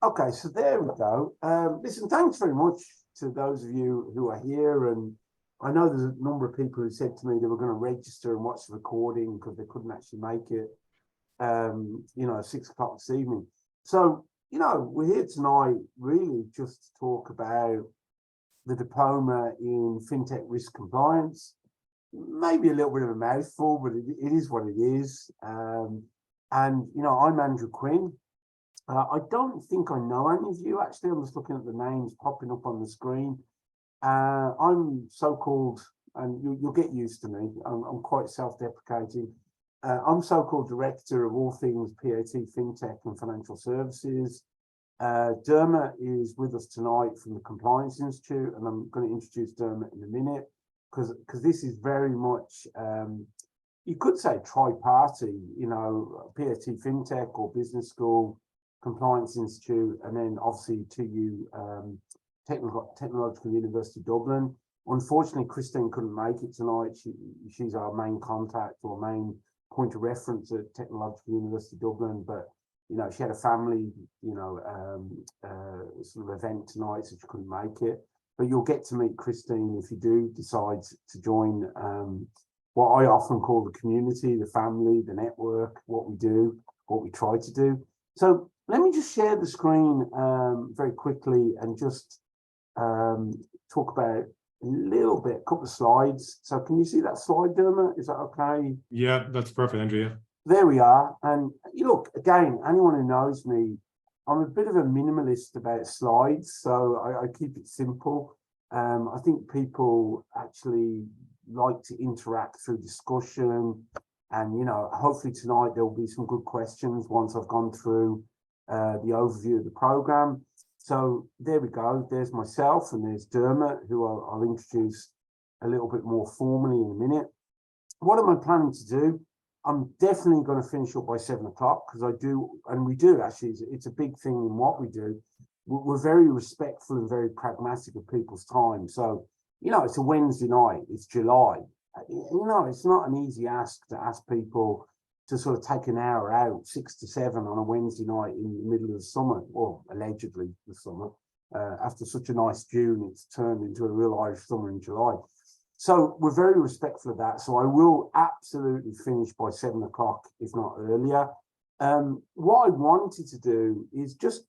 Okay, so there we go. Listen, thanks very much to those of you who are here. And I know there's a number of people who said to me they were going to register and watch the recording because they couldn't actually make it, 6 o'clock this evening. So, we're here tonight really just to talk about the diploma in fintech risk compliance. Maybe a little bit of a mouthful, but it is what it is. I'm Andrew Quinn. I don't think I know any of you, actually. I'm just looking at the names popping up on the screen. I'm so-called, and you'll get used to me, I'm quite self-deprecating. I'm so-called director of all things PAT, FinTech and financial services. Dermot is with us tonight from the Compliance Institute, and I'm going to introduce Dermot in a minute, because this is very much, you could say tri-party, PAT, FinTech or business school, Compliance Institute, and then obviously TU Technological University Dublin. Unfortunately, Christine couldn't make it tonight. She's our main contact or main point of reference at Technological University Dublin, but she had a family sort of event tonight, so she couldn't make it. But you'll get to meet Christine if you do decide to join what I often call the community, the family, the network, what we do, what we try to do. So let me just share the screen very quickly and just talk about a little bit, a couple of slides. So can you see that slide, Dermot? Is that okay? Yeah, that's perfect, Andrea. There we are. And look, again, anyone who knows me, I'm a bit of a minimalist about slides, so I keep it simple. I think people actually like to interact through discussion, and hopefully tonight there will be some good questions once I've gone through the overview of the program. So there we go. There's myself and there's Dermot, who I'll introduce a little bit more formally in a minute. What am I planning to do? I'm definitely going to finish up by 7 o'clock because I do, and we do actually, it's a big thing in what we do. We're very respectful and very pragmatic of people's time. So, it's a Wednesday night, it's July. It's not an easy ask to ask people to sort of take an hour out, 6 to 7 on a Wednesday night in the middle of the summer, or allegedly the summer. After such a nice June, it's turned into a real Irish summer in July. So we're very respectful of that. So I will absolutely finish by 7 o'clock, if not earlier. What I wanted to do is just,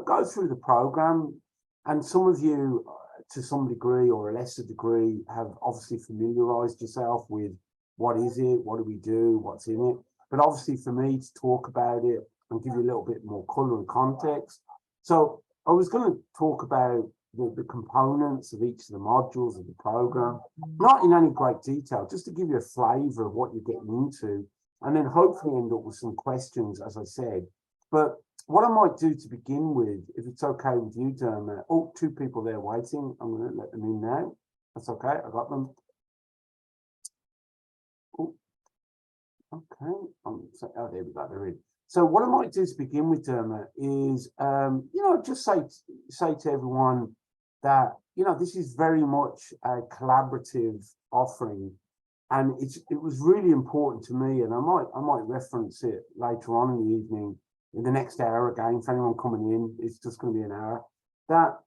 go through the program. And some of you, to some degree or a lesser degree, have obviously familiarized yourself with what is it, what do we do, what's in it. But obviously for me to talk about it and give you a little bit more color and context. So I was going to talk about the components of each of the modules of the program, not in any great detail, just to give you a flavor of what you're getting into, and then hopefully end up with some questions, as I said. But what I might do to begin with, if it's okay with you, Dermot, two people there waiting, I'm going to let them in now. That's okay, I got them. Oh, okay, there we go, they're in. So what I might do to begin with, Dermot, is, just say to everyone that, this is very much a collaborative offering. And it was really important to me, and I might reference it later on in the evening, in the next hour again, for anyone coming in, it's just going to be an hour, that,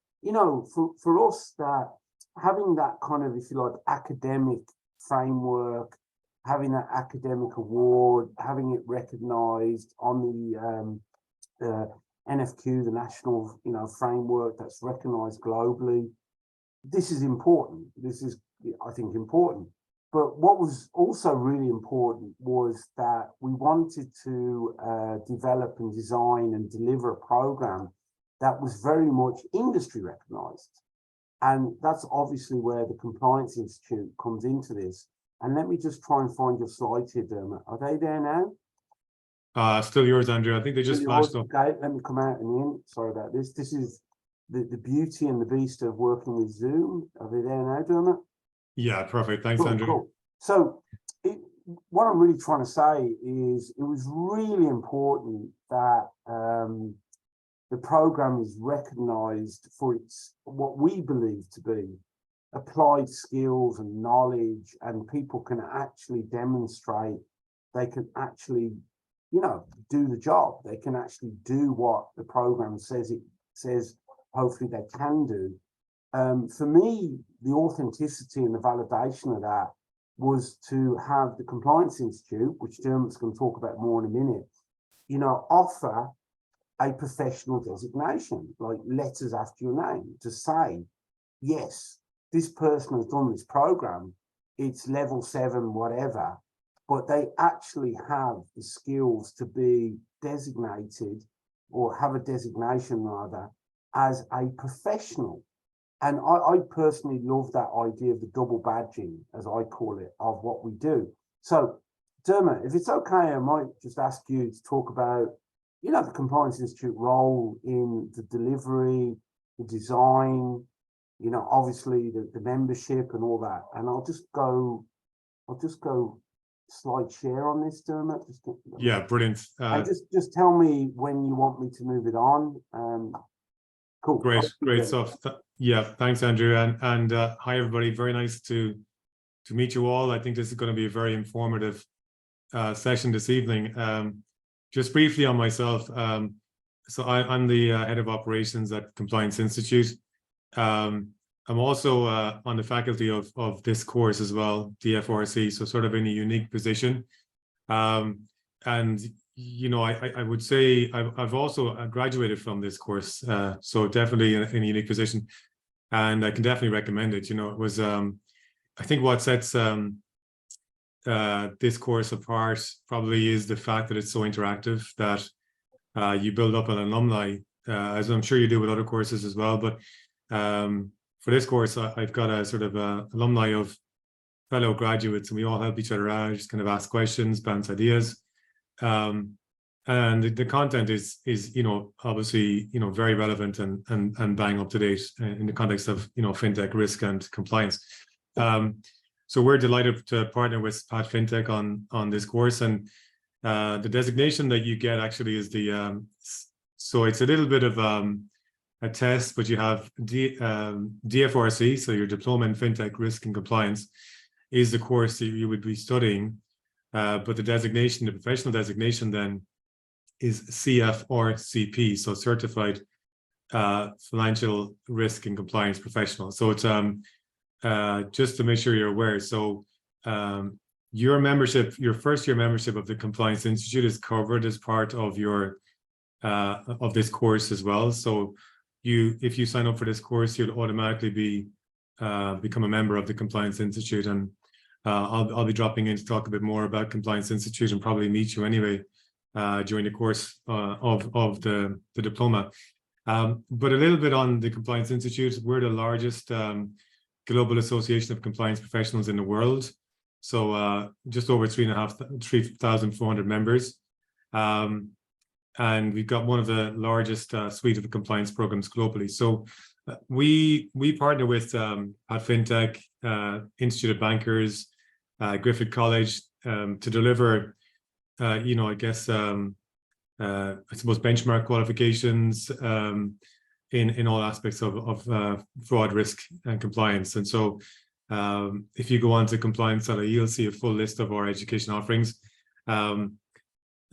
for us, that having that kind of, if you like, academic framework, having that academic award, having it recognized on the NFQ, the national, framework that's recognized globally. This is important. This is, I think, important. But what was also really important was that we wanted to develop and design and deliver a program that was very much industry recognized. And that's obviously where the Compliance Institute comes into this. And let me just try and find your slides here, Dermot. Are they there now? Still yours, Andrew. I think they just flashed up. Okay, let me come out and in. Sorry about this. This is the beauty and the beast of working with Zoom. Are they there now, Dermot? Yeah, perfect. Thanks, Andrew. Cool. So what I'm really trying to say is it was really important that the program is recognized for its, what we believe to be, applied skills and knowledge, and people can actually demonstrate, they can actually do the job. They can actually do what the program says hopefully they can do. For me, the authenticity and the validation of that was to have the Compliance Institute, which Dermot's going to talk about more in a minute, offer a professional designation, like letters after your name, to say, yes, this person has done this program, it's level 7, whatever, but they actually have the skills to be designated, or have a designation rather, as a professional. And I personally love that idea of the double badging, as I call it, of what we do. So, Dermot, if it's okay, I might just ask you to talk about, the Compliance Institute role in the delivery, the design, obviously the membership and all that. And I'll just go slide share on this, Dermot. Yeah, brilliant. And just tell me when you want me to move it on. Cool. Great stuff. Yeah, thanks, Andrew. And hi, everybody. Very nice to meet you all. I think this is going to be a very informative session this evening. Just briefly on myself. So I'm the head of operations at Compliance Institute. I'm also on the faculty of this course as well, the FRC, so sort of in a unique position. And I would say I've also graduated from this course, so definitely in a unique position, and I can definitely recommend it. It was, I think what sets this course apart probably is the fact that it's so interactive, that you build up an alumni, as I'm sure you do with other courses as well. But for this course, I've got a sort of alumni of fellow graduates, and we all help each other out, just kind of ask questions, bounce ideas. And the content is obviously very relevant and bang up to date in the context of fintech risk and compliance. So we're delighted to partner with Pat Fintech on this course, and the designation that you get actually is the so it's a little bit of a test, but you have DFRC, so your Diploma in Fintech Risk and Compliance, is the course that you would be studying. But the designation, the professional designation then is CFRCP, so Certified Financial Risk and Compliance Professional. So it's just to make sure you're aware. So your membership, your first year membership of the Compliance Institute is covered as part of your of this course as well. So if you sign up for this course, you'll automatically become a member of the Compliance Institute, and I'll be dropping in to talk a bit more about Compliance Institute and probably meet you anyway during the course of the diploma. But a little bit on the Compliance Institute. We're the largest global association of compliance professionals in the world. So just over 3,400 members. And we've got one of the largest suite of compliance programs globally. So we partner with at Fintech, Institute of Bankers, Griffith College to deliver, I suppose benchmark qualifications in all aspects of fraud, risk, and compliance. And so if you go on to compliance.ie, you'll see a full list of our education offerings.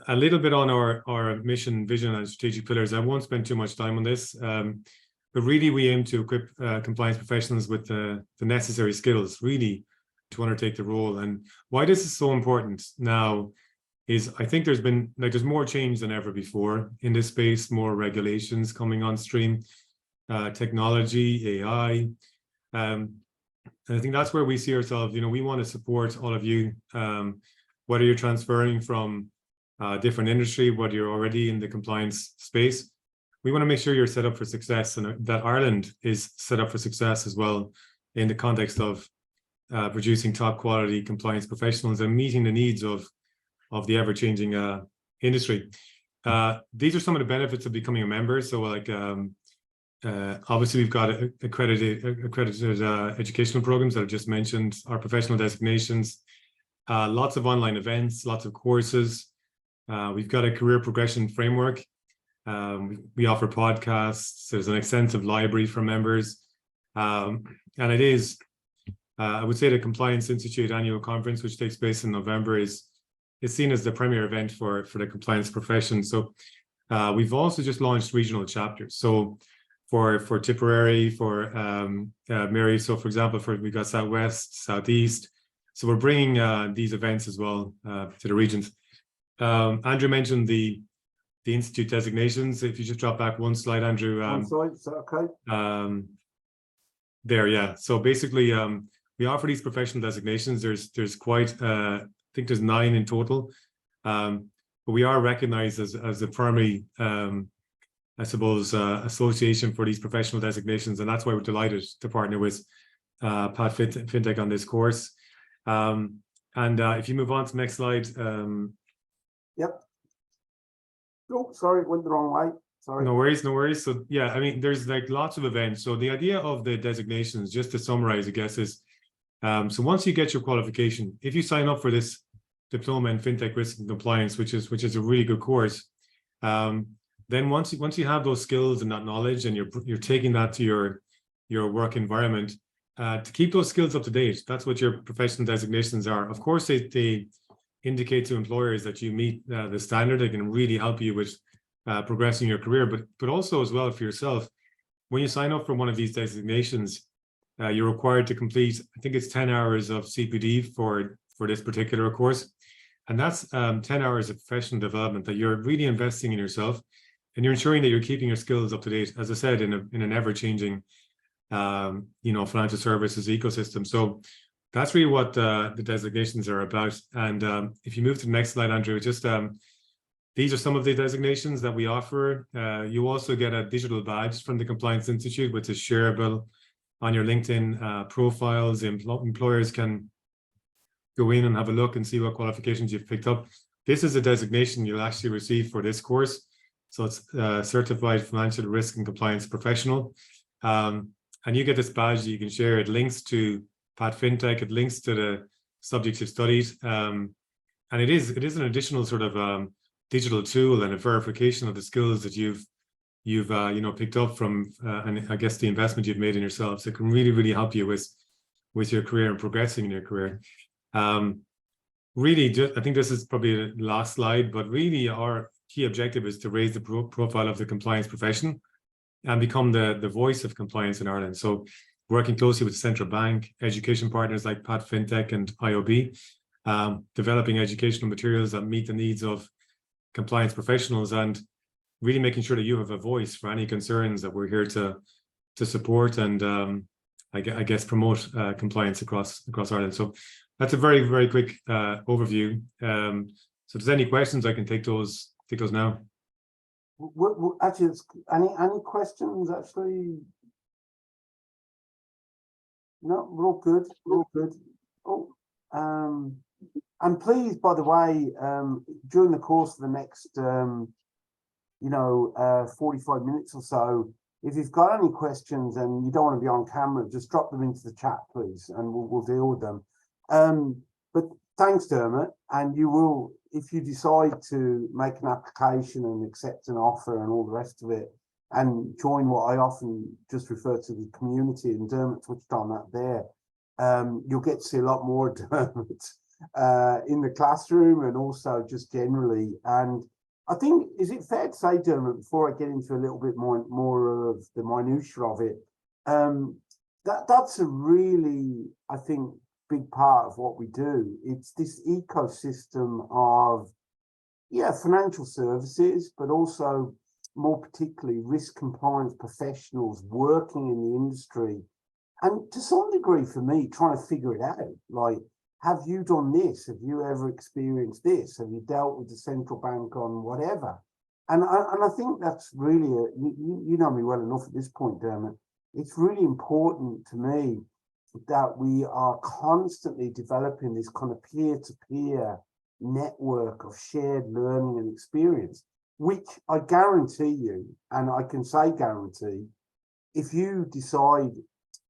A little bit on our mission, vision, and strategic pillars. I won't spend too much time on this, but really we aim to equip compliance professionals with the necessary skills, really, to undertake the role. And why this is so important now is I think there's more change than ever before in this space, more regulations coming on stream, technology, AI. And I think that's where we see ourselves. We want to support all of you, whether you're transferring from different industry, whether you're already in the compliance space. We want to make sure you're set up for success, and that Ireland is set up for success as well in the context of producing top quality compliance professionals and meeting the needs of the ever-changing industry. These are some of the benefits of becoming a member. So like, obviously we've got accredited educational programs that I've just mentioned, our professional designations, lots of online events, lots of courses. We've got a career progression framework. We offer podcasts. There's an extensive library for members. And it is, I would say the Compliance Institute annual conference, which takes place in November, is is seen as the premier event for the compliance profession. So we've also just launched regional chapters. So for Tipperary, for Mary, so for example, we got Southwest, Southeast. So we're bringing these events as well to the regions. Andrew mentioned the institute designations. If you just drop back one slide, Andrew. One slide, is that okay? There, yeah. So basically, we offer these professional designations. There's quite, I think there's 9 in total. But we are recognized as the primary, I suppose, association for these professional designations, and that's why we're delighted to partner with Pat Fintech on this course. If you move on to the next slide. Yep. Oh, sorry, it went the wrong way. Sorry. No worries, no worries. So yeah, I mean, there's like lots of events. So the idea of the designations, just to summarize, I guess, is so once you get your qualification, if you sign up for this Diploma in Fintech Risk and Compliance, which is a really good course, then once you have those skills and that knowledge, and you're taking that to your work environment, to keep those skills up to date, that's what your professional designations are. Of course, they indicate to employers that you meet the standard. They can really help you with progressing your career, but also as well for yourself. When you sign up for one of these designations, you're required to complete, I think it's 10 hours of CPD for this particular course. And that's 10 hours of professional development that you're really investing in yourself, and you're ensuring that you're keeping your skills up to date, as I said, in an ever-changing financial services ecosystem. So that's really what the designations are about. And if you move to the next slide, Andrew, just these are some of the designations that we offer. You also get a digital badge from the Compliance Institute, which is shareable on your LinkedIn profiles. Employers can go in and have a look and see what qualifications you've picked up. This is a designation you'll actually receive for this course. So it's Certified Financial Risk and Compliance Professional. And you get this badge that you can share. It links to Pat Fintech. It links to the subjects you've studied. And it is an additional sort of digital tool and a verification of the skills that you've picked up from, and I guess the investment you've made in yourself. So it can really help you with your career and progressing in your career. Really, I think this is probably the last slide, but really our key objective is to raise the profile of the compliance profession and become the voice of compliance in Ireland. So working closely with the central bank, education partners like Pat Fintech and IOB, developing educational materials that meet the needs of compliance professionals, and really making sure that you have a voice for any concerns that we're here to support and I guess promote compliance across Ireland. So that's a very quick overview. So if there's any questions, I can take those now. Actually, any questions? Actually, no, we're all good. We're all good. Oh, and please, by the way, during the course of the next, 45 minutes or so, if you've got any questions and you don't want to be on camera, just drop them into the chat, please, and we'll deal with them. But thanks, Dermot. And you will, if you decide to make an application and accept an offer and all the rest of it, and join what I often just refer to the community, and Dermot touched on that there, you'll get to see a lot more Dermot in the classroom and also just generally. And I think, is it fair to say, Dermot, before I get into a little bit more of the minutiae of it, that's a really, I think, big part of what we do. It's this ecosystem of, financial services, but also more particularly risk compliance professionals working in the industry. And to some degree, for me, trying to figure it out, like, have you done this? Have you ever experienced this? Have you dealt with the central bank on whatever? And I think that's really, you know me well enough at this point, Dermot. It's really important to me that we are constantly developing this kind of peer-to-peer network of shared learning and experience, which I guarantee you, and I can say guarantee, if you decide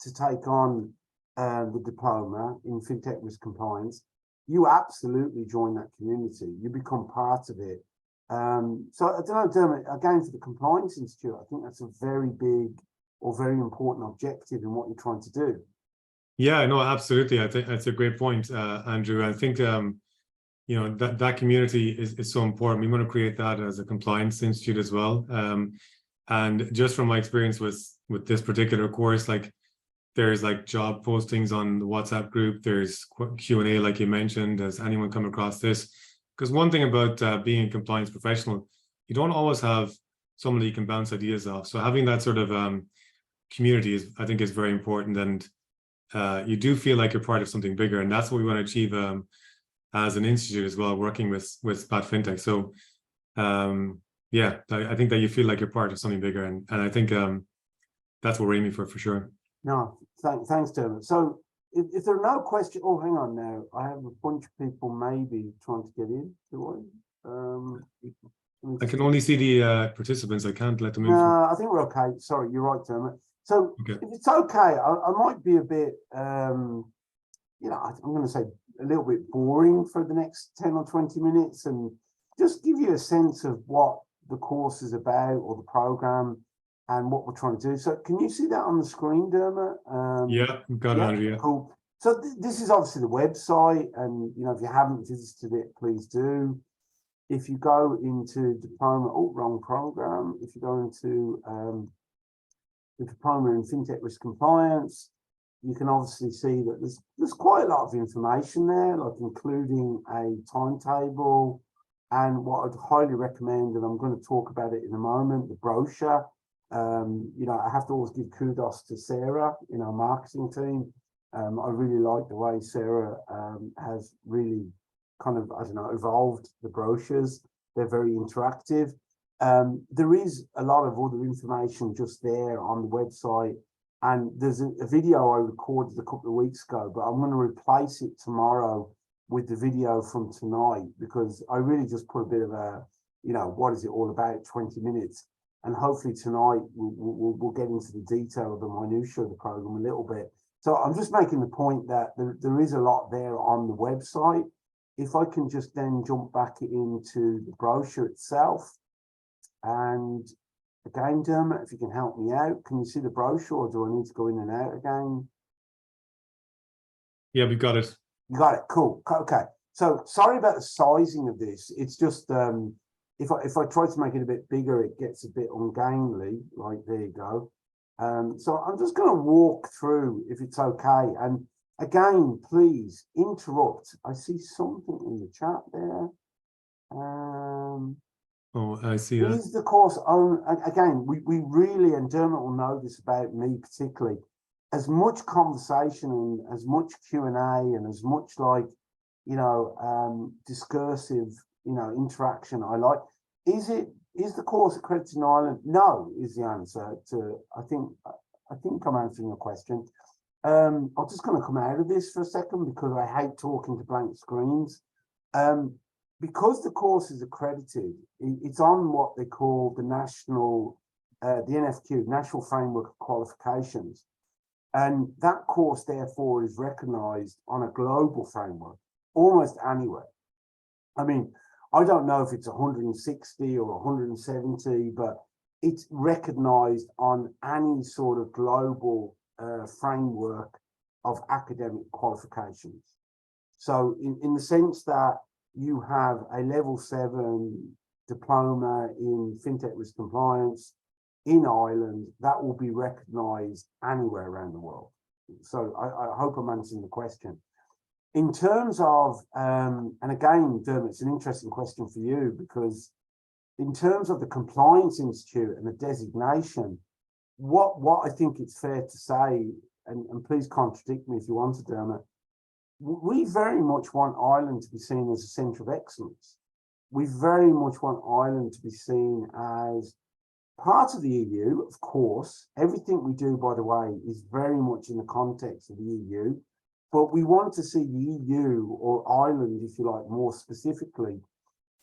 to take on the diploma in Fintech Risk Compliance, you absolutely join that community. You become part of it. So I don't know, Dermot, again, for the Compliance Institute, I think that's a very big or very important objective in what you're trying to do. Yeah, no, absolutely. I think that's a great point, Andrew. I think that community is so important. We want to create that as a compliance institute as well. And just from my experience with this particular course, like there's like job postings on the WhatsApp group, there's Q&A like you mentioned. Has anyone come across this? Because one thing about being a compliance professional, you don't always have someone that you can bounce ideas off. So having that sort of community I think is very important, and you do feel like you're part of something bigger, and that's what we want to achieve as an institute as well, working with Bat Fintech. So yeah, I think that you feel like you're part of something bigger, and I think that's what we're aiming for sure. No, thanks, Dermot. So if there are no questions, oh, hang on now. I have a bunch of people maybe trying to get in. Do I? I can only see the participants. I can't let them in. No, I think we're okay. Sorry, you're right, Dermot. So okay. If it's okay, I might be a bit, I'm going to say a little bit boring for the next 10 or 20 minutes and just give you a sense of what the course is about or the program and what we're trying to do. So can you see that on the screen, Dermot? Yeah, got it, Andrea. Cool. So this is obviously the website, and if you haven't visited it, please do. If you go into Diploma, wrong program. If you go into the Diploma in Fintech Risk Compliance, you can obviously see that there's quite a lot of information there, like including a timetable, and what I'd highly recommend, and I'm going to talk about it in a moment, the brochure. I have to always give kudos to Sarah in our marketing team. I really like the way Sarah has really kind of, evolved the brochures. They're very interactive. There is a lot of other information just there on the website. And there's a video I recorded a couple of weeks ago, but I'm going to replace it tomorrow with the video from tonight, because I really just put a bit of a, what is it all about, 20 minutes. And hopefully tonight we'll get into the detail of the minutiae of the program a little bit. So I'm just making the point that there is a lot there on the website. If I can just then jump back into the brochure itself. And again, Dermot, if you can help me out, can you see the brochure, or do I need to go in and out again? Yeah, we've got it. You got it, cool. Okay. So sorry about the sizing of this. It's just if I try to make it a bit bigger, it gets a bit ungainly. Like, there you go. So I'm just going to walk through, if it's okay. And again, please interrupt. I see something in the chat there. Oh, I see that. Is the course own, again, we really, and Dermot will know this about me particularly, as much conversation and as much Q&A and as much discursive, interaction I like. Is the course accredited in Ireland? No, is the answer to, I think I'm answering your question. I'm just going to come out of this for a second because I hate talking to blank screens. Because the course is accredited, it's on what they call the national, the NFQ, National Framework of Qualifications. And that course, therefore, is recognized on a global framework, almost anywhere. I mean, I don't know if it's 160 or 170, but it's recognized on any sort of global framework of academic qualifications. So in the sense that you have a level 7 diploma in Fintech Risk Compliance in Ireland, that will be recognised anywhere around the world. So I hope I'm answering the question. In terms of, and again, Dermot, it's an interesting question for you, because in terms of the Compliance Institute and the designation, what I think it's fair to say, and please contradict me if you want to, Dermot, we very much want Ireland to be seen as a centre of excellence. We very much want Ireland to be seen as part of the EU, of course. Everything we do, by the way, is very much in the context of the EU. But we want to see the EU, or Ireland, if you like, more specifically,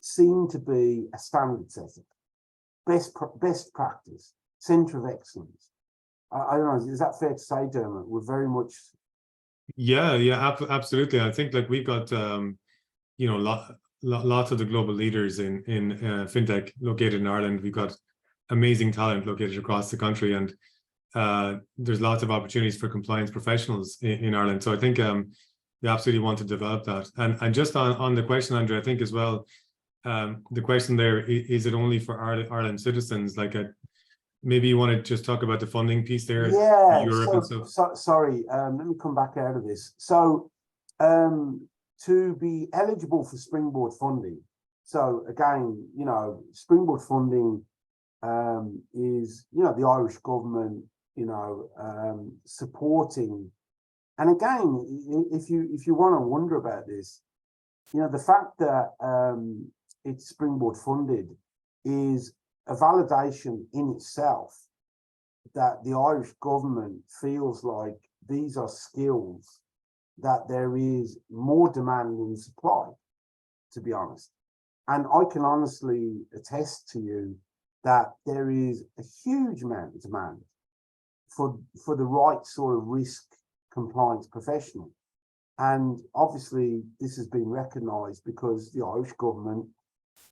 seen to be a standard setter, best practice, centre of excellence. I don't know, is that fair to say, Dermot? We're very much... Yeah, absolutely. I think we've got lots of the global leaders in fintech located in Ireland. We've got amazing talent located across the country, and there's lots of opportunities for compliance professionals in Ireland. So I think we absolutely want to develop that. And just on the question, Andrew, I think as well, the question there, is it only for Ireland citizens? Like maybe you want to just talk about the funding piece there, Yeah, Europe and stuff. sorry, let me come back out of this. So to be eligible for Springboard funding, so again, you know, Springboard funding is, you know, the Irish government, you know, supporting. And again, if you want to wonder about this, you know, the fact that it's Springboard funded is a validation in itself that the Irish government feels like these are skills that there is more demand than supply, to be honest. And I can honestly attest to you that there is a huge amount of demand for the right sort of risk compliance professional. And obviously this has been recognised because the Irish government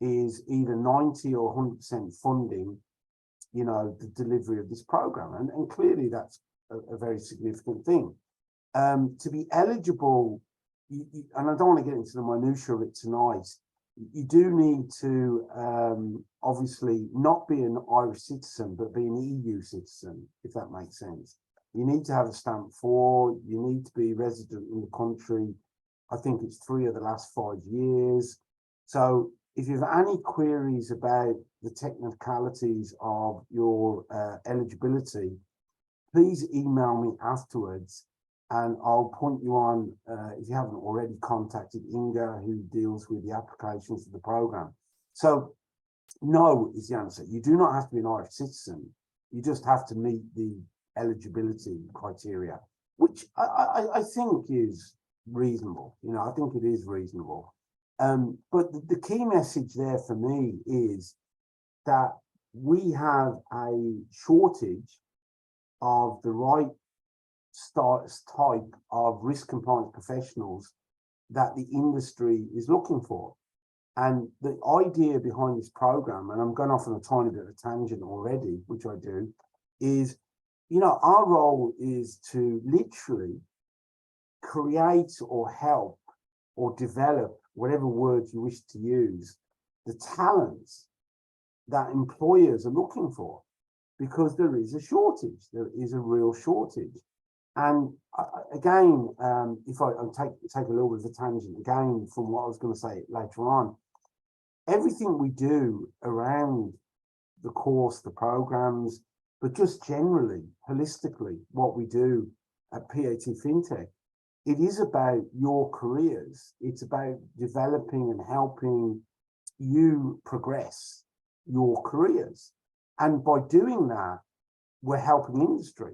is either 90 or 100% funding, you know, the delivery of this program. And clearly that's a very significant thing. To be eligible, and I don't want to get into the minutiae of it tonight, you do need to obviously not be an Irish citizen, but be an EU citizen, if that makes sense. You need to have a stamp 4, you need to be resident in the country. I think it's 3 of the last 5 years. So if you have any queries about the technicalities of your eligibility, please email me afterwards and I'll point you on, if you haven't already contacted Inga, who deals with the applications of the program. So no is the answer. You do not have to be an Irish citizen. You just have to meet the eligibility criteria, which I think is reasonable. You know, I think it is reasonable. But the key message there for me is that we have a shortage of the right type of risk compliance professionals that the industry is looking for. And the idea behind this program, and I'm going off on a tiny bit of a tangent already, which I do, is, you know, our role is to literally create or help or develop, whatever words you wish to use, the talents that employers are looking for, because there is a shortage. There is a real shortage. And again, if I take a little bit of a tangent again from what I was going to say later on, everything we do around the course, the programs, but just generally, holistically, what we do at PAT Fintech, it is about your careers. It's about developing and helping you progress your careers. And by doing that, we're helping industry,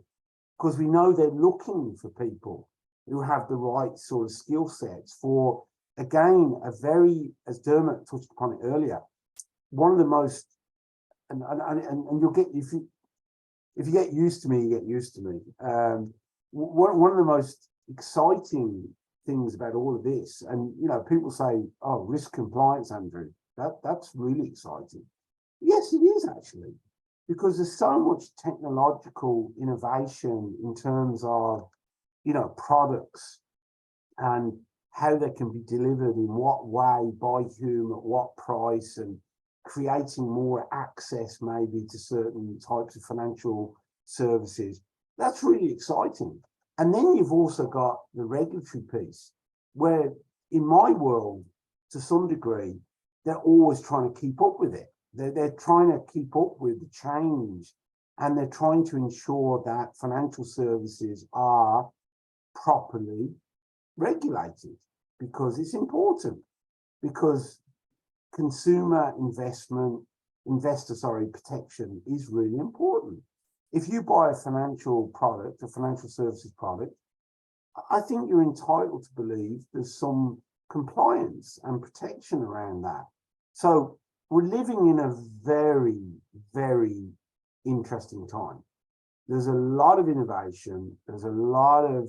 because we know they're looking for people who have the right sort of skill sets for, again, a very, as Dermot touched upon it earlier, one of the most, and you'll get, if you get used to me, you get used to me. One of the most exciting things about all of this, and you know, people say, "Oh, risk compliance, Andrew, that's really exciting." Yes, it is actually, because there's so much technological innovation in terms of, you know, products and how they can be delivered in what way, by whom, at what price, and creating more access maybe to certain types of financial services. That's really exciting. And then you've also got the regulatory piece, where in my world, to some degree, they're always trying to keep up with it. They're trying to keep up with the change, and they're trying to ensure that financial services are properly regulated, because it's important, because consumer investor protection is really important. If you buy a financial product, a financial services product, I think you're entitled to believe there's some compliance and protection around that. So we're living in a very, very interesting time. There's a lot of innovation. There's a lot of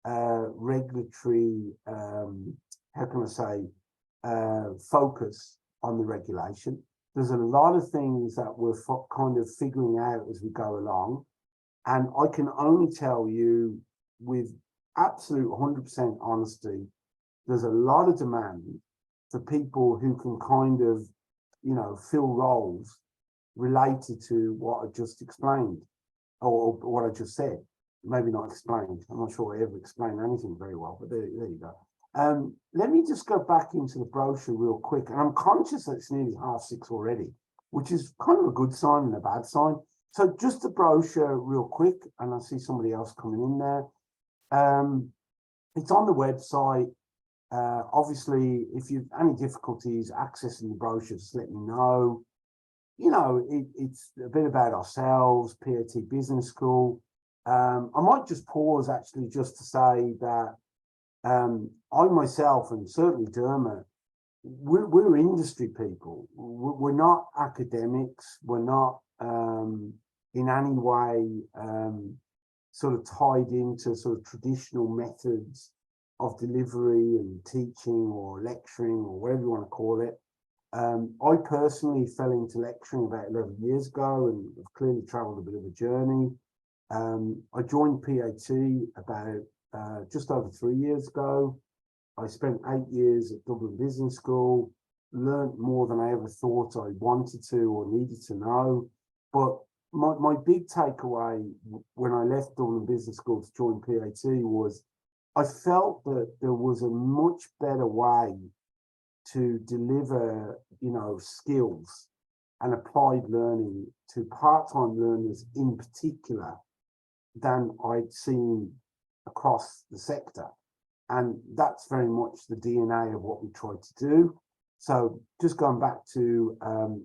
regulatory, how can I say, focus on the regulation. There's a lot of things that we're kind of figuring out as we go along. And I can only tell you with absolute 100% honesty, there's a lot of demand for people who can kind of, you know, fill roles related to what I just explained, or what I just said. Maybe not explained. I'm not sure I ever explained anything very well, but there you go. Let me just go back into the brochure real quick. And I'm conscious that it's nearly 6:30 already, which is kind of a good sign and a bad sign. So just the brochure real quick, and I see somebody else coming in there. It's on the website. Obviously, if you've any difficulties accessing the brochure, just let me know. You know, it's a bit about ourselves, PAT Business School. I might just pause actually just to say that I myself, and certainly Dermot, we're industry people. We're not academics. We're not in any way sort of tied into sort of traditional methods of delivery and teaching or lecturing or whatever you want to call it. I personally fell into lecturing about 11 years ago and have clearly traveled a bit of a journey. I joined PAT about just over 3 years ago. I spent 8 years at Dublin Business School, learned more than I ever thought I wanted to or needed to know. But my big takeaway when I left Dublin Business School to join PAT was I felt that there was a much better way to deliver, you know, skills and applied learning to part-time learners in particular than I'd seen across the sector. And that's very much the DNA of what we try to do. So just going back to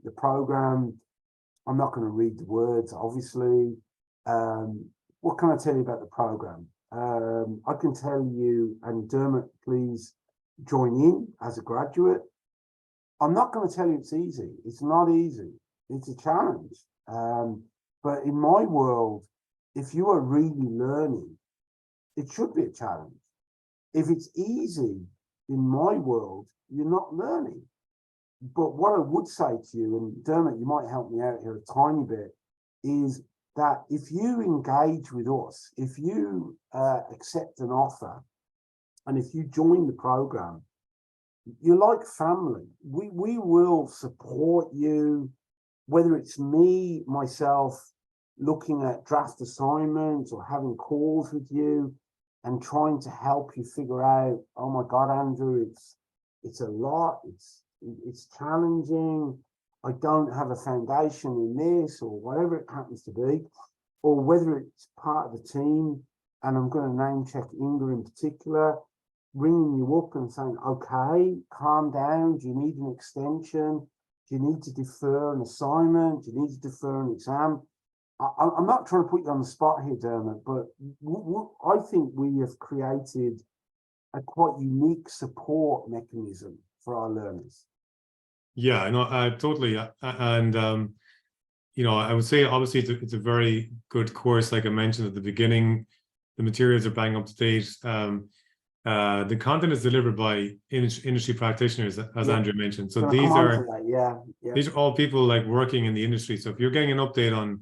the program, I'm not going to read the words, obviously. What can I tell you about the program? I can tell you, and Dermot, please join in as a graduate. I'm not going to tell you it's easy. It's not easy. It's a challenge. But in my world, if you are really learning, it should be a challenge. If it's easy, in my world, you're not learning. But what I would say to you, and Dermot, you might help me out here a tiny bit, is that if you engage with us, if you accept an offer, and if you join the program, you're like family. We will support you, whether it's me, myself, looking at draft assignments or having calls with you and trying to help you figure out, oh my God, Andrew, it's a lot, it's challenging. I don't have a foundation in this or whatever it happens to be, or whether it's part of the team. And I'm going to name check Inga in particular, ringing you up and saying, okay, calm down. Do you need an extension? Do you need to defer an assignment? Do you need to defer an exam? I'm not trying to put you on the spot here, Dermot, but I think we have created a quite unique support mechanism for our learners. Yeah, I know, totally. And, you know, I would say, obviously, it's a very good course. Like I mentioned at the beginning, the materials are bang up to date. The content is delivered by industry practitioners, as Andrew mentioned. So these are all people like working in the industry. So if you're getting an update on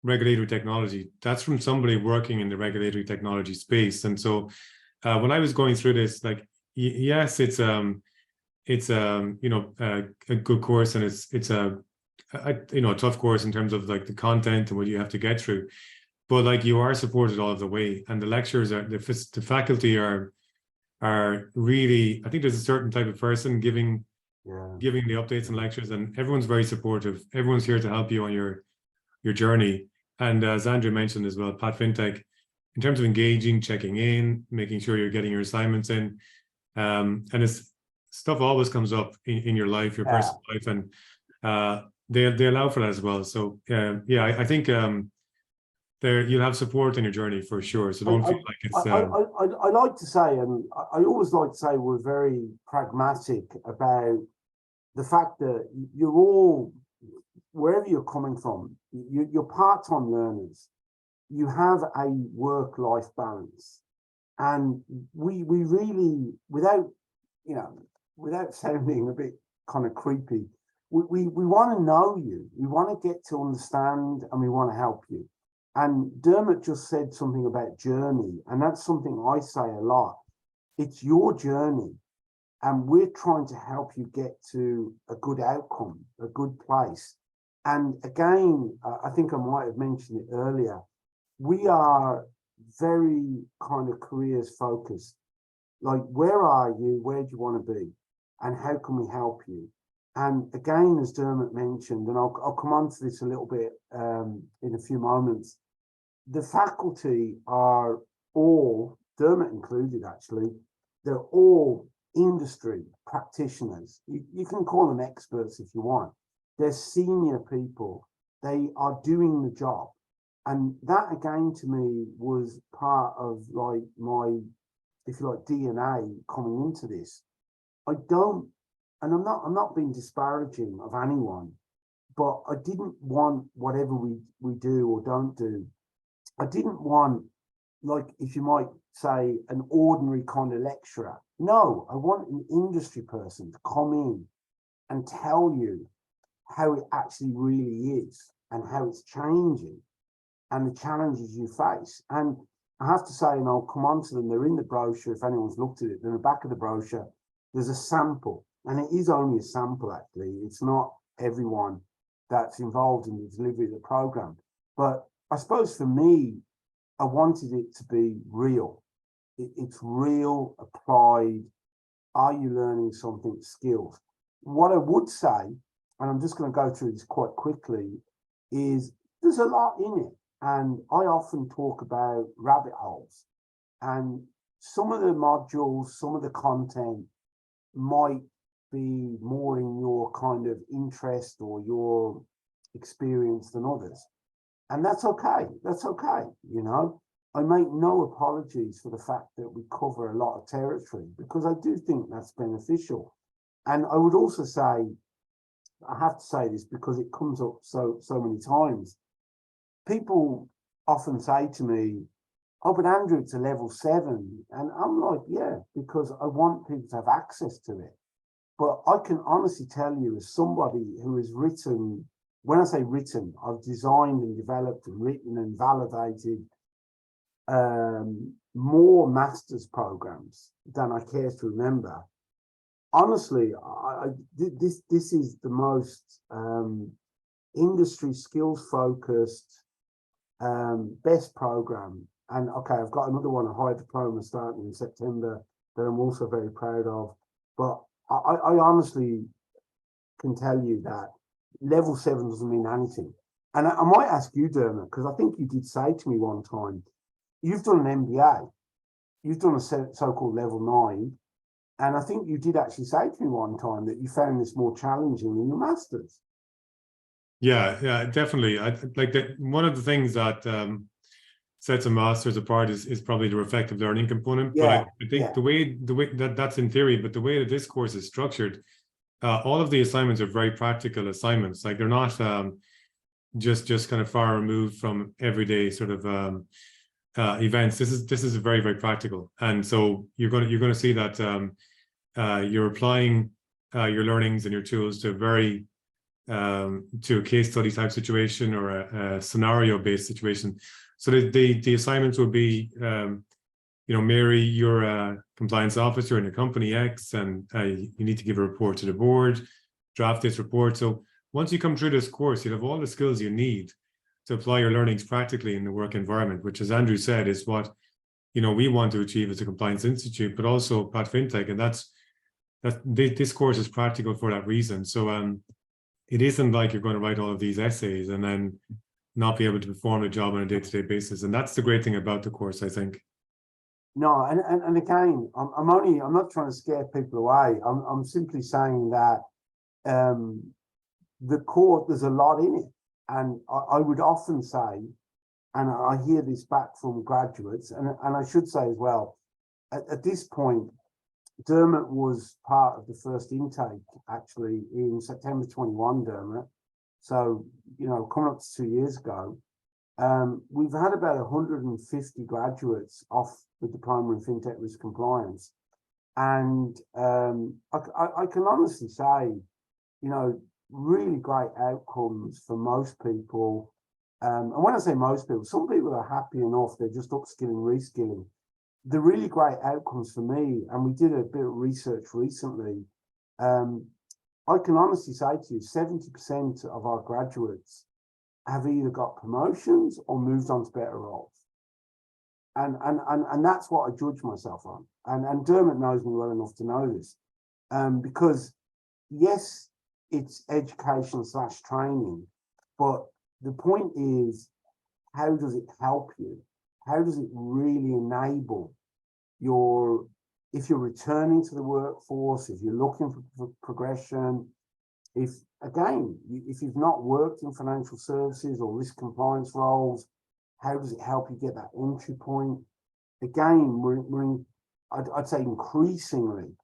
regulatory technology, that's from somebody working in the regulatory technology space. And so when I was going through this, like, yes, it's you know, a good course, and it's a you know, a tough course in terms of like the content and what you have to get through, but like you are supported all of the way, and the lecturers are the faculty are really, I think there's a certain type of person giving the updates and lectures, and everyone's very supportive. Everyone's here to help you on your journey. And as Andrew mentioned as well, Pat Fintech, in terms of engaging, checking in, making sure you're getting your assignments in, and it's stuff always comes up in your life, your personal life, and they allow for that as well. So yeah, I think there you'll have support in your journey for sure. So don't feel like it's. I like to say, and I always like to say, we're very pragmatic about the fact that you're all, wherever you're coming from, you're part-time learners. You have a work-life balance, and we really, without sounding a bit kind of creepy, we want to know you. We want to get to understand, and we want to help you. And Dermot just said something about journey, and that's something I say a lot. It's your journey, and we're trying to help you get to a good outcome, a good place. And again, I think I might have mentioned it earlier, we are very kind of careers focused. Like, where are you? Where do you want to be? And how can we help you? And again, as Dermot mentioned, and I'll come on to this a little bit in a few moments, the faculty are all, Dermot included actually, they're all industry practitioners. You can call them experts if you want. They're senior people. They are doing the job. And that again to me was part of like my, if you like, DNA coming into this. I don't, and I'm not being disparaging of anyone, but I didn't want whatever we do or don't do. I didn't want, like, if you might say, an ordinary kind of lecturer. No, I want an industry person to come in and tell you how it actually really is and how it's changing and the challenges you face. And I have to say, and I'll come on to them, they're in the brochure if anyone's looked at it. In the back of the brochure, there's a sample, and it is only a sample actually. It's not everyone that's involved in the delivery of the program. But I suppose for me, I wanted it to be real. It's real, applied. Are you learning something, skills? What I would say, and I'm just going to go through this quite quickly, is there's a lot in it. And I often talk about rabbit holes. And some of the modules, some of the content might be more in your kind of interest or your experience than others. And that's okay. That's okay. You know, I make no apologies for the fact that we cover a lot of territory, because I do think that's beneficial. And I would also say, I have to say this because it comes up so many times. People often say to me, oh, but Andrew, it's a level 7. And I'm like, yeah, because I want people to have access to it. But I can honestly tell you, as somebody who has written, when I say written, I've designed and developed and written and validated more master's programs than I care to remember. Honestly, this is the most industry skills focused best program. And okay, I've got another one, a higher diploma starting in September that I'm also very proud of. But I honestly can tell you that level 7 doesn't mean anything. And I might ask you, Dermot, because I think you did say to me one time, you've done an MBA, you've done a so-called level 9, and I think you did actually say to me one time that you found this more challenging than your masters. Yeah, definitely. I like that. One of the things that sets a master's apart is probably the reflective learning component. Yeah, but I think the way that's in theory, but the way that this course is structured, all of the assignments are very practical assignments. Like, they're not just kind of far removed from everyday sort of events. This is very, very practical, and so you're going to see that you're applying your learnings and your tools to a case study type situation or a scenario based situation. So the assignments would be, Mary, you're a compliance officer in a company X, and you need to give a report to the board, draft this report. So once you come through this course, you'll have all the skills you need to apply your learnings practically in the work environment, which, as Andrew said, is what we want to achieve as a compliance institute, but also at Fintech, and this course is practical for that reason. So it isn't like you're going to write all of these essays and then not be able to perform a job on a day-to-day basis. And that's the great thing about the course, I think. No, and again, I'm not trying to scare people away. I'm simply saying that the course, there's a lot in it. And I would often say, and I hear this back from graduates, and I should say as well, at this point, Dermot was part of the first intake actually in September 21, Dermot. So, coming up to 2 years ago, we've had about 150 graduates off the Diploma in Fintech Risk Compliance. And I can honestly say, really great outcomes for most people. And when I say most people, some people are happy enough, they're just upskilling, reskilling. The really great outcomes for me, and we did a bit of research recently, I can honestly say to you, 70% of our graduates have either got promotions or moved on to better roles. And that's what I judge myself on. And Dermot knows me well enough to know this. Because yes, it's education / training, but the point is, how does it help you? How does it really enable if you're returning to the workforce, if you're looking for progression, if you've not worked in financial services or risk compliance roles, how does it help you get that entry point? Again, I'd say increasingly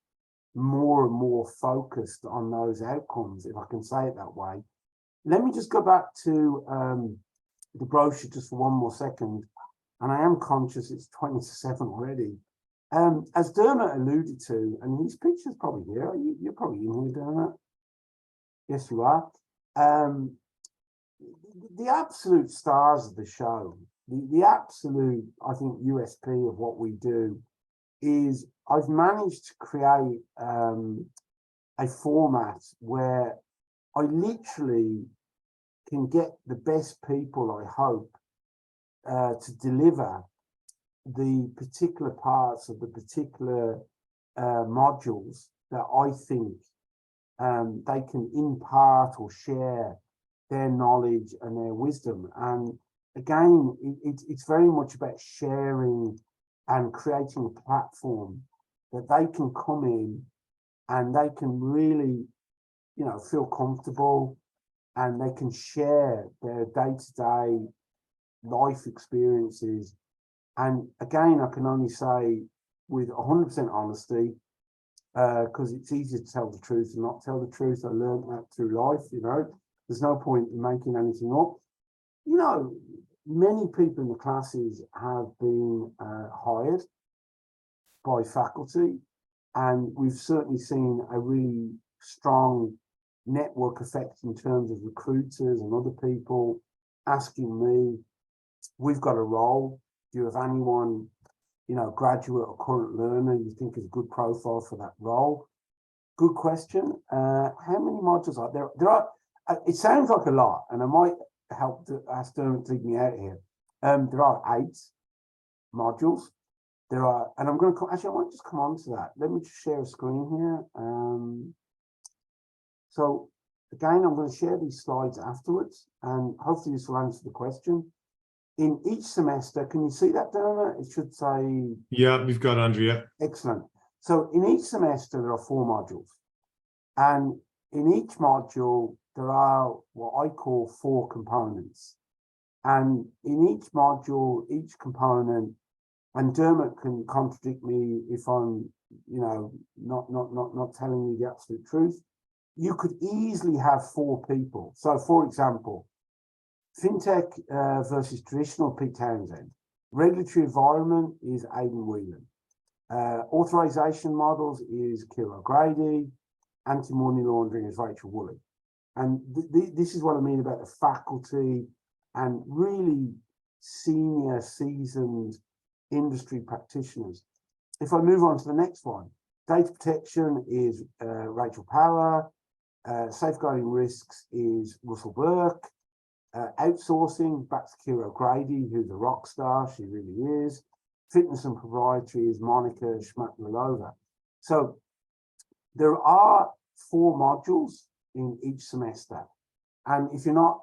more and more focused on those outcomes, if I can say it that way. Let me just go back to the brochure just for one more second. And I am conscious it's 20 to 7 already. As Dermot alluded to, and his picture's probably here, you're probably in here, Dermot. Yes, you are. The absolute stars of the show, the absolute, I think, USP of what we do is I've managed to create a format where I literally can get the best people, I hope, to deliver the particular parts of the particular modules that I think they can impart or share their knowledge and their wisdom. And again, it's very much about sharing and creating a platform that they can come in and they can really, feel comfortable, and they can share their day-to-day life experiences. And again, I can only say with 100% honesty, because it's easier to tell the truth and not tell the truth. I learned that through life, There's no point in making anything up. Many people in the classes have been hired by faculty, and we've certainly seen a really strong network effect in terms of recruiters and other people asking me, we've got a role, do you have anyone, graduate or current learner you think is a good profile for that role? Good question. How many modules are there? There are, it sounds like a lot, and I might help to ask Dermot to dig me out here. There are 8 modules. There are, and I'm going to actually, I might just come on to that. Let me just share a screen here. So again, I'm going to share these slides afterwards, and hopefully this will answer the question. In each semester, can you see that, Dermot? It should say... Yeah, we've got Andrea. Excellent. So in each semester, there are 4 modules. And in each module, there are what I call 4 components. And in each module, each component, and Dermot can contradict me if I'm, not telling you the absolute truth, you could easily have 4 people. So for example, Fintech versus traditional, Pete Townsend. Regulatory environment is Aidan Whelan. Authorization models is Kira Grady. Anti-money laundering is Rachel Woolley. And this is what I mean about the faculty and really senior, seasoned industry practitioners. If I move on to the next one, data protection is Rachel Power. Safeguarding risks is Russell Burke. Outsourcing, back to Kira Grady, who's a rock star, she really is. Fitness and proprietary is Monica Schmatlalova. So there are 4 modules in each semester. And if you're not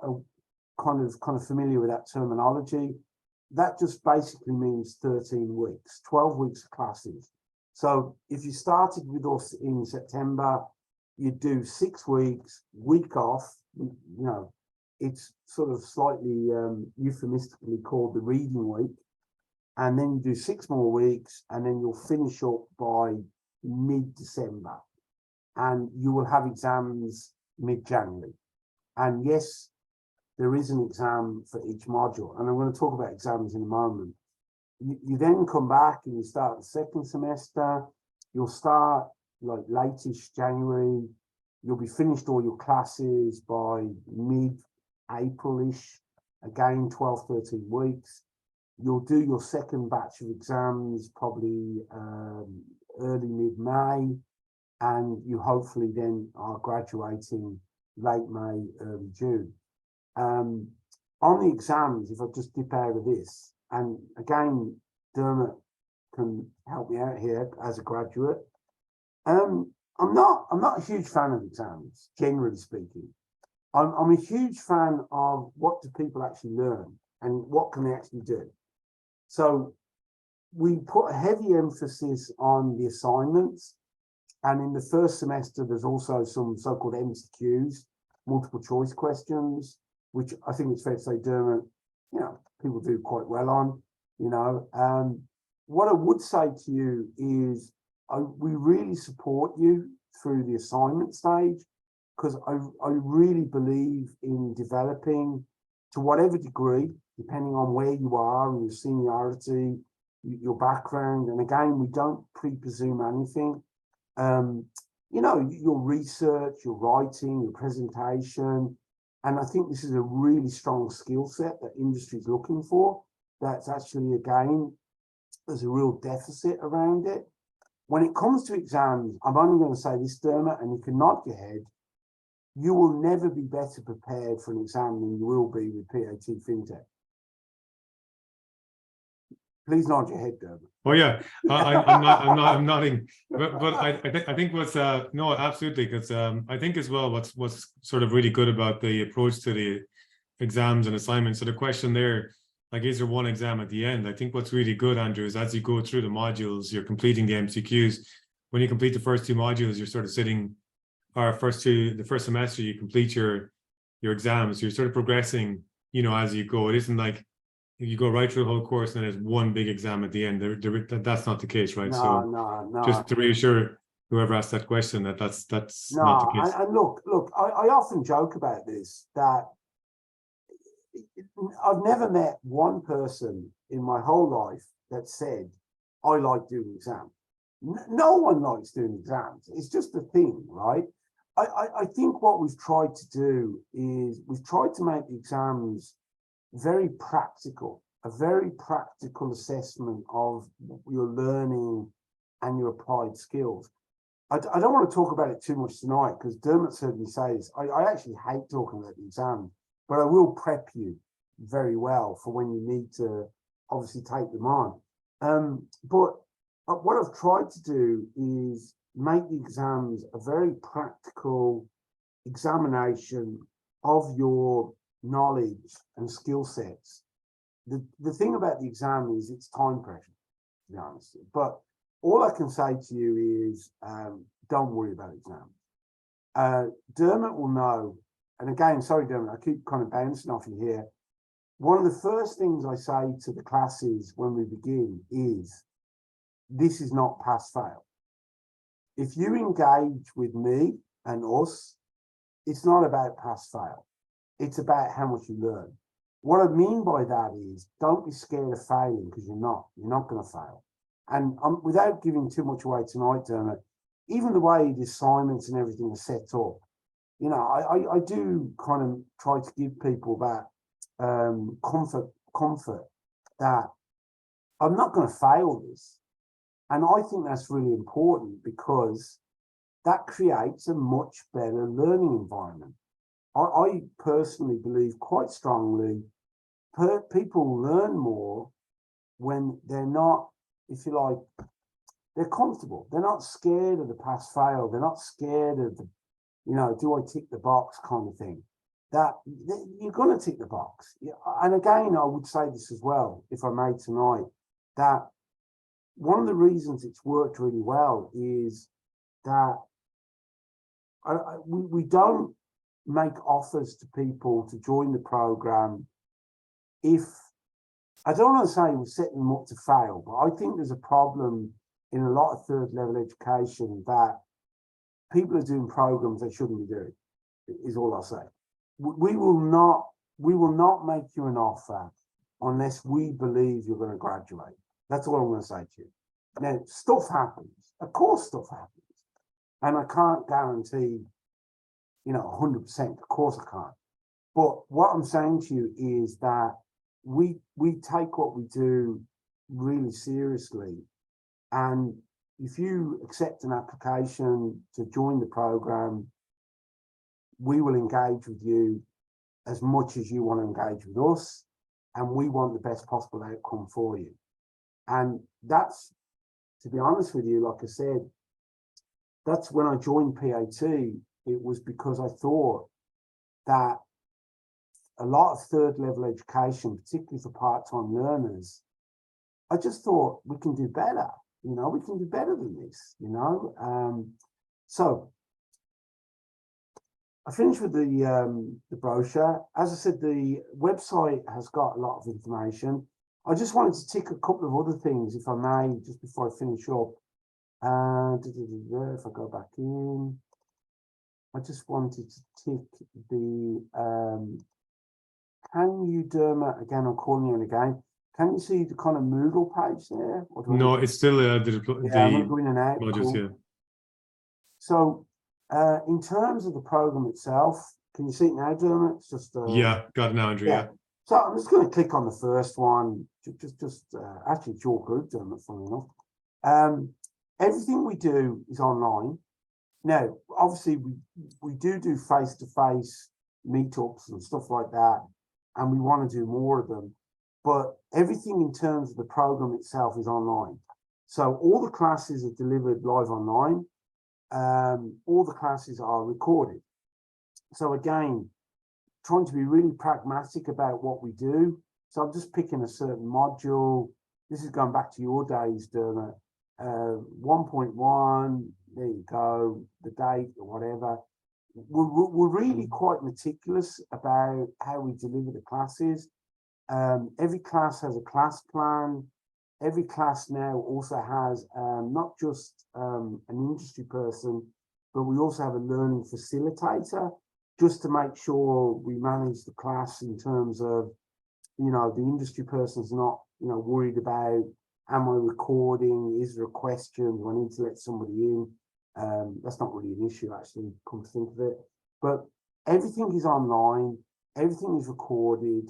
kind of familiar with that terminology, that just basically means 13 weeks, 12 weeks of classes. So if you started with us in September, you do 6 weeks, week off, it's sort of slightly euphemistically called the reading week. And then you do 6 more weeks, and then you'll finish up by mid-December. And you will have exams mid-January. And yes, there is an exam for each module. And I'm going to talk about exams in a moment. You then come back and you start the second semester. You'll start like late-ish January. You'll be finished all your classes by mid-April-ish. again, 12, 13 weeks. You'll do your second batch of exams probably early mid-May, and you hopefully then are graduating late May, early June. On the exams, if I just dip out of this, and again, Dermot can help me out here as a graduate. I'm not a huge fan of exams, generally speaking. I'm a huge fan of what do people actually learn and what can they actually do. So we put a heavy emphasis on the assignments, and in the first semester there's also some so-called MCQs, multiple choice questions, which I think it's fair to say, Dermot, people do quite well on. What I would say to you is we really support you through the assignment stage, because I really believe in developing, to whatever degree, depending on where you are and your seniority, your background. And again, we don't presume anything. Your research, your writing, your presentation. And I think this is a really strong skill set that industry is looking for. That's actually, again, there's a real deficit around it. When it comes to exams, I'm only going to say this, Dermot, and you can nod your head. You will never be better prepared for an exam than you will be with PAT Fintech. Please nod your head, Dermot. Oh yeah, I'm nodding, but I think what's no, absolutely, because I think as well what's sort of really good about the approach to the exams and assignments. So the question there, like, is there one exam at the end? I think what's really good, Andrew, is as you go through the modules, you're completing the MCQs. When you complete the first two modules, you're sort of sitting, or the first semester, you complete your exams. You're sort of progressing, as you go. It isn't like you go right through the whole course and there's one big exam at the end. That's not the case, right? No. Just to reassure whoever asked that question that's not the case. And look, I often joke about this, that I've never met one person in my whole life that said, I like doing exams. No one likes doing exams. It's just a thing, right? I think what we've tried to do is we've tried to make the exams very practical, a very practical assessment of your learning and your applied skills. I don't want to talk about it too much tonight, because Dermot's heard me say this. I actually hate talking about the exam, but I will prep you very well for when you need to obviously take them on. But what I've tried to do is make the exams a very practical examination of your knowledge and skill sets. The thing about the exam is it's time pressure, to be honest. But all I can say to you is don't worry about exams. Dermot will know, and again, sorry, Dermot, I keep kind of bouncing off you here. One of the first things I say to the classes when we begin is, this is not pass-fail. If you engage with me and us, it's not about pass-fail. It's about how much you learn. What I mean by that is, don't be scared of failing, because you're not going to fail. And without giving too much away tonight, Dermot, even the way the assignments and everything are set up, I do kind of try to give people that comfort that I'm not going to fail this. And I think that's really important, because that creates a much better learning environment. I personally believe quite strongly people learn more when they're not, if you like, they're comfortable. They're not scared of the pass fail. They're not scared of the, do I tick the box kind of thing. That you're going to tick the box. And again, I would say this as well, if I may tonight, that one of the reasons it's worked really well is that we don't make offers to people to join the program if, I don't want to say we're setting them up to fail, but I think there's a problem in a lot of third level education that people are doing programs they shouldn't be doing, is all I'll say. We will not make you an offer unless we believe you're going to graduate. That's all I'm going to say to you. Now, stuff happens. Of course stuff happens. And I can't guarantee, 100%. Of course I can't. But what I'm saying to you is that we take what we do really seriously. And if you accept an application to join the program, we will engage with you as much as you want to engage with us. And we want the best possible outcome for you. And that's, to be honest with you, like I said, that's when I joined PAT. It was because I thought that a lot of third level education, particularly for part-time learners, I just thought we can do better. You know, we can do better than this, you know. So I finished with the brochure. As I said, the website has got a lot of information. I just wanted to tick a couple of other things, if I may, just before I finish up. If I go back in, I just wanted to tick the, can you, Dermot, again, I'm calling you in again. Can you see the kind of Moodle page there? No, it's still yeah, I'm going to go in and out. modules, Cool. yeah. So in terms of the program itself, can you see it now, Dermot? It's just Yeah, got it now, Andrew. Yeah. So I'm just going to click on the first one. Actually, it's your group, Dermot, funny enough. Everything we do is online. Now, obviously, we do face-to-face meetups and stuff like that, and we want to do more of them. But everything in terms of the program itself is online. So all the classes are delivered live online. All the classes are recorded. So again, trying to be really pragmatic about what we do. So I'm just picking a certain module. This is going back to your days, Dermot. 1.1, there you go, the date or whatever. We're really quite meticulous about how we deliver the classes. Every class has a class plan. Every class now also has not just an industry person, but we also have a learning facilitator, just to make sure we manage the class in terms of, you know, the industry person's not, you know, worried about, am I recording? Is there a question? Do I need to let somebody in? That's not really an issue, actually, come to think of it. But everything is online. Everything is recorded.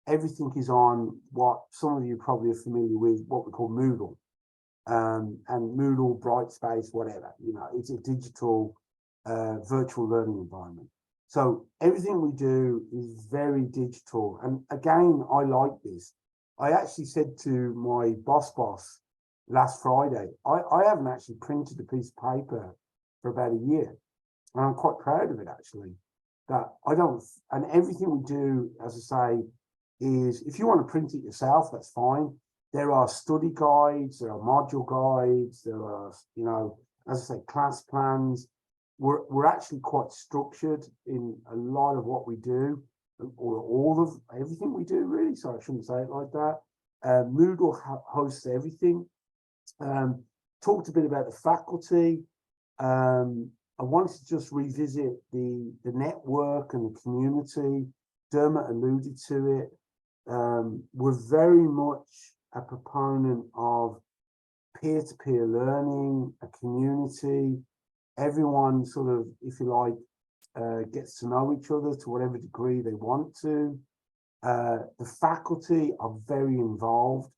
Everything is on what some of you probably are familiar with, what we call Moodle. And Moodle, Brightspace, whatever. You know, it's a digital virtual learning environment. So everything we do is very digital. And again, I like this. I actually said to my boss last Friday, I haven't actually printed a piece of paper for about a year. And I'm quite proud of it, actually, that I don't, and everything we do, as I say, is if you want to print it yourself, that's fine. There are study guides, there are module guides, there are, you know, as I say, class plans. We're actually quite structured in a lot of what we do, or all of everything we do, really. So I shouldn't say it like that. Moodle hosts everything. Talked a bit about the faculty. I wanted to just revisit the network and the community. Dermot alluded to it. We're very much a proponent of peer-to-peer learning, a community. Everyone sort of, if you like, gets to know each other to whatever degree they want to. The faculty are very involved.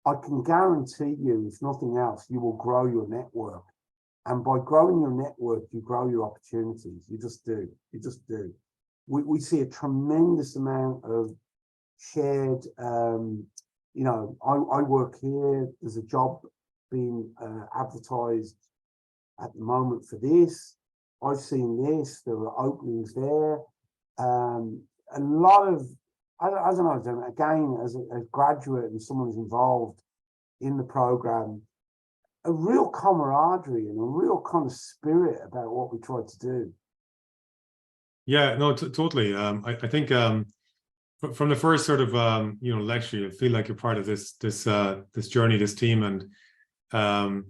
I can guarantee you, if nothing else, you will grow your network. And by growing your network, you grow your opportunities. You just do. You just do. We see a tremendous amount of shared, you know, I work here. There's a job being advertised at the moment for this. I've seen this. There are openings there. A lot of, I don't know, again, as a graduate and someone who's involved in the program, a real camaraderie and a real kind of spirit about what we try to do. Yeah, no, totally. I think from the first sort of you know, lecture, you feel like you're part of this journey, this team, and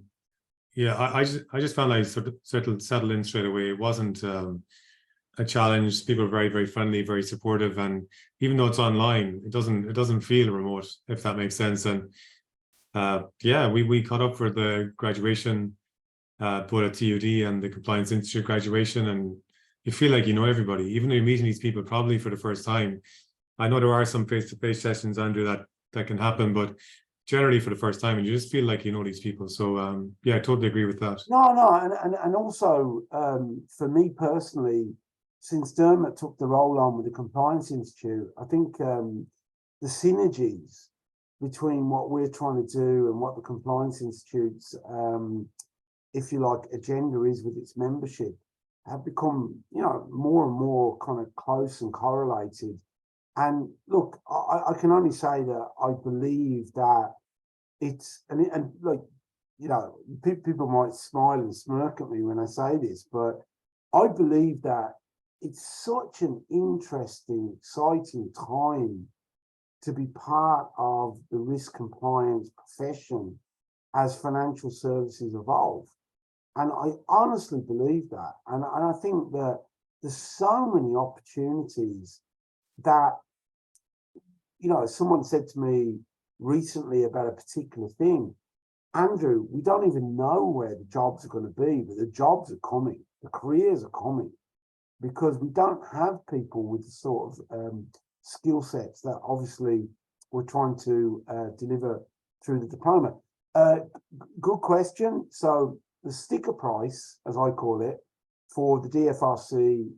yeah, I just found I sort of settled in straight away. It wasn't a challenge. People are very, very friendly, very supportive, and even though it's online, it doesn't feel remote, if that makes sense. And yeah, we caught up for the graduation, both at TUD and the Compliance Institute graduation, and you feel like you know everybody, even though you're meeting these people probably for the first time. I know there are some face-to-face sessions, Andrew, that can happen, but generally for the first time, and you just feel like you know these people. So yeah, I totally agree with that. No, and also for me personally, since Dermot took the role on with the Compliance Institute, I think the synergies between what we're trying to do and what the Compliance Institute's, if you like, agenda is with its membership, have become, you know, more and more kind of close and correlated. And look, I can only say that I believe that it's, and like, you know, people might smile and smirk at me when I say this, but I believe that it's such an interesting, exciting time to be part of the risk compliance profession as financial services evolve. And I honestly believe that. And I think that there's so many opportunities that, you know, someone said to me recently about a particular thing, Andrew, we don't even know where the jobs are going to be, but the jobs are coming, the careers are coming, because we don't have people with the sort of skill sets that obviously we're trying to deliver through the diploma. Good question. So the sticker price, as I call it, for the DFRC,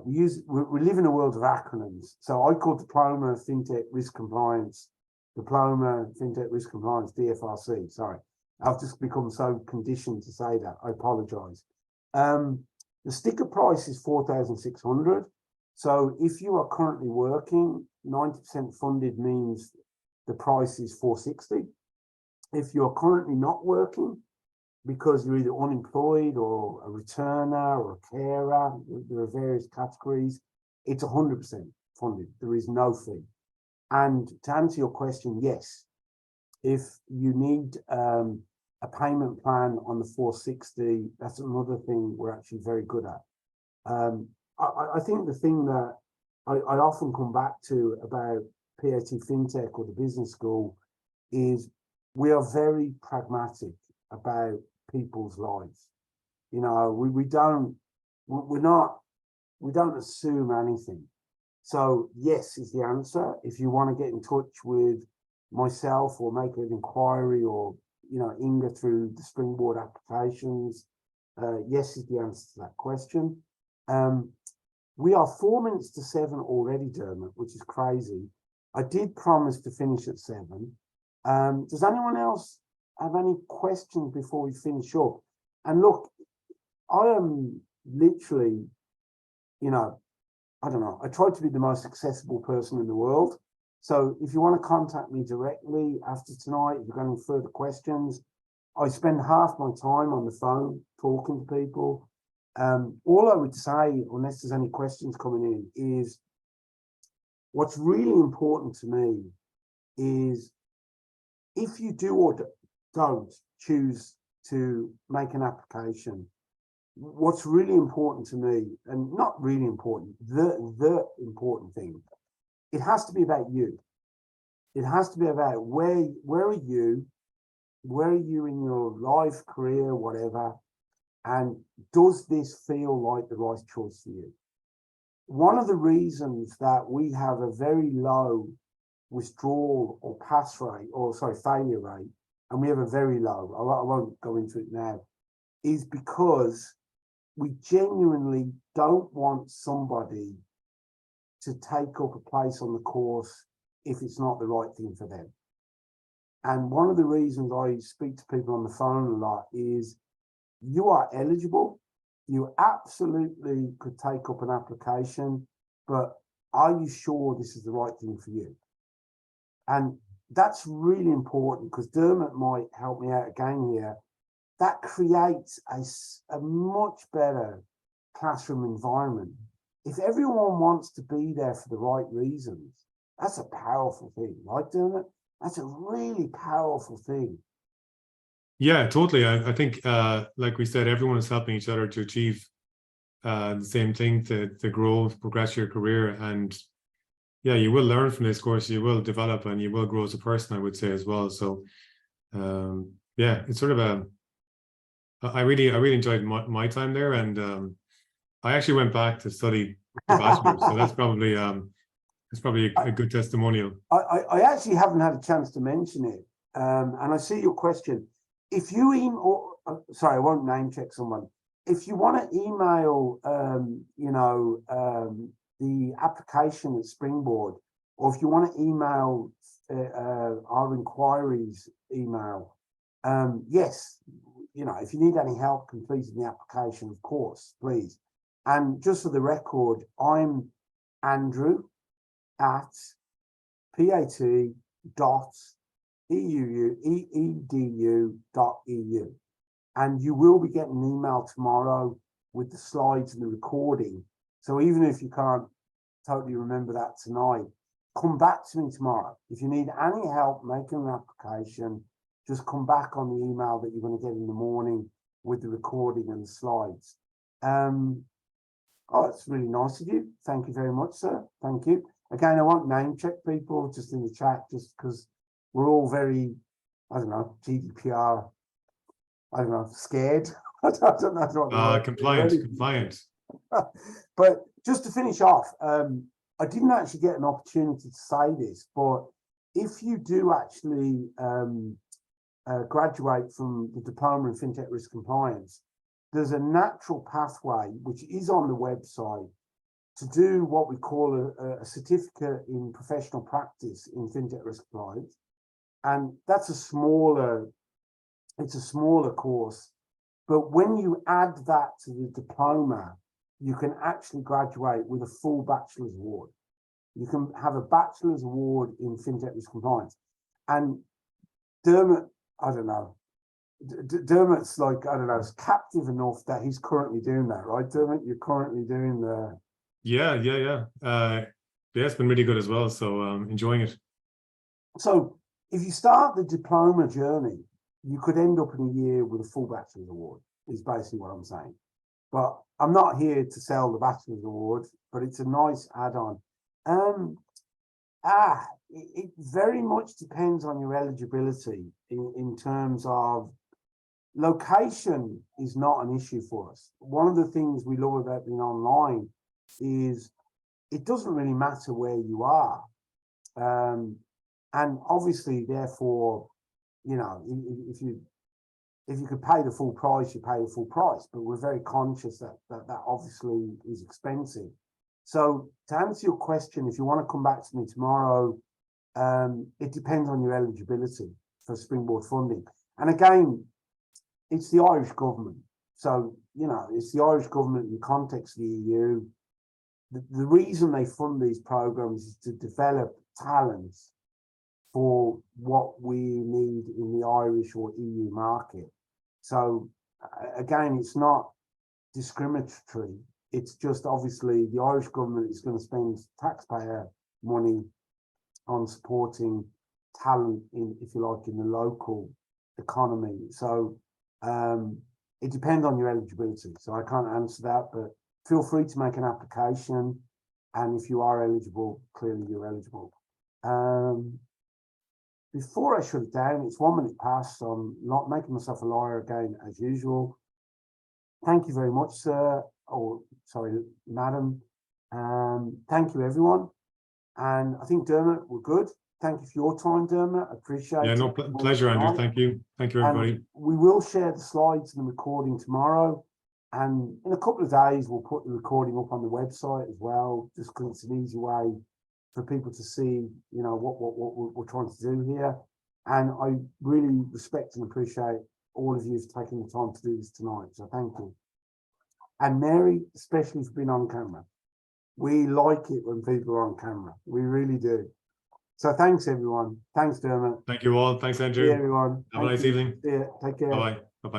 we live in a world of acronyms. So I call Diploma Fintech Risk Compliance, Diploma Fintech Risk Compliance, DFRC. Sorry, I've just become so conditioned to say that. I apologise. The sticker price is 4,600. So if you are currently working, 90% funded means the price is 460. If you're currently not working, because you're either unemployed or a returner or a carer, there are various categories, it's 100% funded. There is no fee. And to answer your question, yes, if you need a payment plan on the 460, that's another thing we're actually very good at. I think the thing that I often come back to about PAT Fintech or the business school is we are very pragmatic about people's lives. You know, we don't assume anything. So yes is the answer. If you want to get in touch with myself or make an inquiry, or, you know, Inga through the Springboard applications, yes is the answer to that question. We are 4 minutes to 7 already, Dermot, which is crazy. I did promise to finish at 7. Does anyone else have any questions before we finish up? And look, I am literally, you know, I don't know, I try to be the most accessible person in the world. So if you want to contact me directly after tonight, if you've got any further questions, I spend half my time on the phone talking to people. All I would say, unless there's any questions coming in, is what's really important to me is if you do or don't choose to make an application, what's really important to me, and not really important, the important thing, it has to be about you. It has to be about where are you in your life, career, whatever, and does this feel like the right choice for you? One of the reasons that we have a very low withdrawal or failure rate, and we have a very low, I won't go into it now, is because we genuinely don't want somebody to take up a place on the course if it's not the right thing for them. And one of the reasons I speak to people on the phone a lot is you are eligible, you absolutely could take up an application, but are you sure this is the right thing for you? And that's really important, because Dermot might help me out again here. That creates a much better classroom environment. If everyone wants to be there for the right reasons, that's a powerful thing, right, Dermot? That's a really powerful thing. Yeah, totally. I think, like we said, everyone is helping each other to achieve the same thing, to grow, progress your career. And yeah, you will learn from this course, you will develop, and you will grow as a person, I would say, as well. So yeah, it's sort of I really enjoyed my time there. And I actually went back to study the bachelor's, so that's probably a good testimonial. I actually haven't had a chance to mention it, and I see your question. If you email, sorry, I won't name check someone. If you want to email, the application at Springboard, or if you want to email our inquiries email, yes, if you need any help completing the application, of course, please. And just for the record, I'm Andrew at pat.eedu.eu, and you will be getting an email tomorrow with the slides and the recording. So even if you can't totally remember that tonight, come back to me tomorrow. If you need any help making an application, just come back on the email that you're going to get in the morning with the recording and the slides. Oh, it's really nice of you. Thank you very much, sir. Thank you. Again, I won't name check people just in the chat, just because we're all very, I don't know, GDPR, I don't know, scared. I don't know. Compliant. But just to finish off, I didn't actually get an opportunity to say this, but if you do actually graduate from the Diploma in Fintech Risk Compliance, there's a natural pathway, which is on the website, to do what we call a certificate in professional practice in Fintech Risk Compliance. And that's it's a smaller course. But when you add that to the diploma, you can actually graduate with a full bachelor's award. You can have a bachelor's award in Fintech Risk Compliance. And Dermot, I don't know, Dermot's like, I don't know, is captive enough that he's currently doing that, right, Dermot? You're currently doing the... Yeah. It's been really good as well, so enjoying it. So if you start the diploma journey, you could end up in a year with a full bachelor's award, is basically what I'm saying. But I'm not here to sell the bachelor's award, but it's a nice add-on. It very much depends on your eligibility in terms of location is not an issue for us. One of the things we love about being online is it doesn't really matter where you are. And obviously, therefore, if you could pay the full price, you pay the full price. But we're very conscious that obviously is expensive. So to answer your question, if you want to come back to me tomorrow, it depends on your eligibility for Springboard funding. And again, it's the Irish government. So, it's the Irish government in the context of the EU. The reason they fund these programs is to develop talents for what we need in the Irish or EU market. So again, it's not discriminatory. It's just obviously the Irish government is going to spend taxpayer money on supporting talent in, if you like, in the local economy. So it depends on your eligibility. So I can't answer that, but feel free to make an application. And if you are eligible, clearly you're eligible. Before I shut it down, it's 1 minute past, so I'm not making myself a liar again, as usual. Thank you very much, sir. Oh, sorry, madam. Thank you, everyone. And I think, Dermot, we're good. Thank you for your time, Dermot. I appreciate it. Yeah, no, pleasure, Andrew. Thank you. Thank you, everybody. And we will share the slides and the recording tomorrow. And in a couple of days, we'll put the recording up on the website as well, just because it's an easy way for people to see, what we're trying to do here. And I really respect and appreciate all of you for taking the time to do this tonight. So thank you. And Mary, especially for being on camera. We like it when people are on camera. We really do. So thanks, everyone. Thanks, Dermot. Thank you all. Thanks, Andrew. See you, everyone. Have a nice evening. See you. Take care. Bye-bye. Bye-bye.